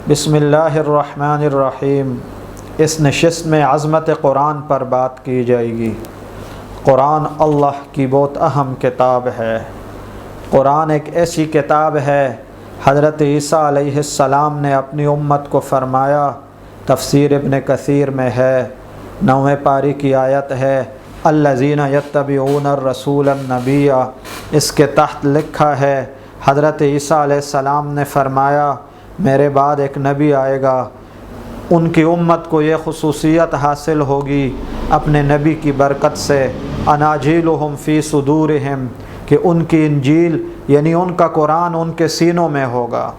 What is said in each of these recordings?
بسم اللہ الرحمن الرحیم۔ اس نشست میں عظمت قرآن پر بات کی جائے گی۔ قرآن اللہ کی بہت اہم کتاب ہے۔ قرآن ایک ایسی کتاب ہے، حضرت عیسیٰ علیہ السلام نے اپنی امت کو فرمایا، تفسیر ابن کثیر میں ہے، 9ویں پاری کی آیت ہے، الذین یتبعون الرسول النبی۔ اس کے تحت لکھا ہے حضرت عیسیٰ علیہ السلام نے فرمایا میرے بعد ایک نبی آئے گا، ان کی امت کو یہ خصوصیت حاصل ہوگی اپنے نبی کی برکت سے، اناجیلہم فی صدورہم، کہ ان کی انجیل یعنی ان کا قرآن ان کے سینوں میں ہوگا۔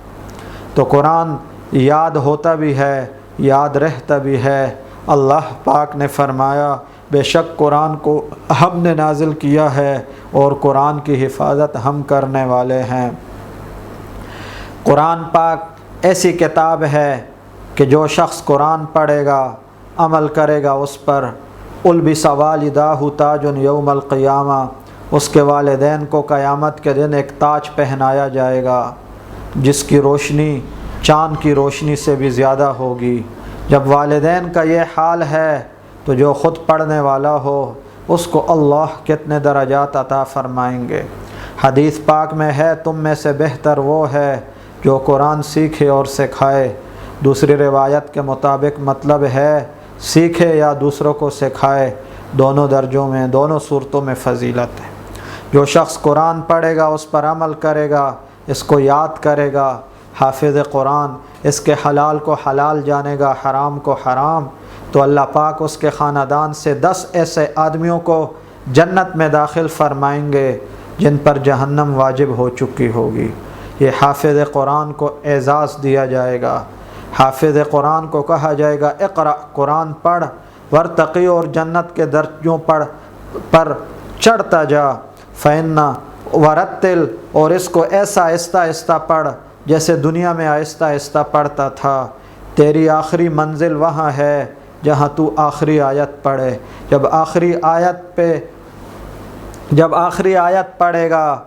تو قرآن یاد ہوتا بھی ہے، یاد رہتا بھی ہے۔ اللہ پاک نے فرمایا بے شک قرآن کو ہم نے نازل کیا ہے اور قرآن کی حفاظت ہم کرنے والے ہیں۔ قرآن پاک ایسی کتاب ہے کہ جو شخص قرآن پڑھے گا، عمل کرے گا اس پر، البس والداہ تاج یوم القیامہ، اس کے والدین کو قیامت کے دن ایک تاج پہنایا جائے گا جس کی روشنی چاند کی روشنی سے بھی زیادہ ہوگی۔ جب والدین کا یہ حال ہے تو جو خود پڑھنے والا ہو اس کو اللہ کتنے درجات عطا فرمائیں گے۔ حدیث پاک میں ہے تم میں سے بہتر وہ ہے جو قرآن سیکھے اور سکھائے۔ دوسری روایت کے مطابق مطلب ہے سیکھے یا دوسروں کو سکھائے، دونوں درجوں میں، دونوں صورتوں میں فضیلت ہے۔ جو شخص قرآن پڑھے گا، اس پر عمل کرے گا، اس کو یاد کرے گا، حافظ قرآن، اس کے حلال کو حلال جانے گا، حرام کو حرام، تو اللہ پاک اس کے خاندان سے 10 ایسے آدمیوں کو جنت میں داخل فرمائیں گے جن پر جہنم واجب ہو چکی ہوگی۔ یہ حافظ قرآن کو اعزاز دیا جائے گا۔ حافظ قرآن کو کہا جائے گا اقرأ، قرآن پڑھ، ورتقی، اور جنت کے درجوں پر چڑھتا جا، فإن ورتل، اور اس کو ایسا آہستہ آہستہ پڑھ جیسے دنیا میں آہستہ آہستہ پڑھتا تھا۔ تیری آخری منزل وہاں ہے جہاں تو آخری آیت پڑھے۔ جب آخری آیت پڑھے گا،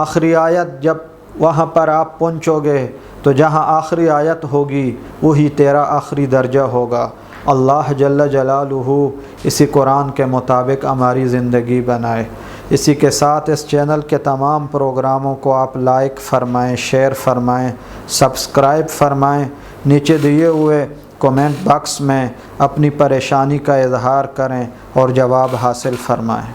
آخری آیت جب وہاں پر آپ پہنچو گے تو جہاں آخری آیت ہوگی وہی تیرا آخری درجہ ہوگا۔ اللہ جل جلالہ اسی قرآن کے مطابق ہماری زندگی بنائے۔ اسی کے ساتھ اس چینل کے تمام پروگراموں کو آپ لائک فرمائیں، شیئر فرمائیں، سبسکرائب فرمائیں، نیچے دیے ہوئے کومنٹ باکس میں اپنی پریشانی کا اظہار کریں اور جواب حاصل فرمائیں۔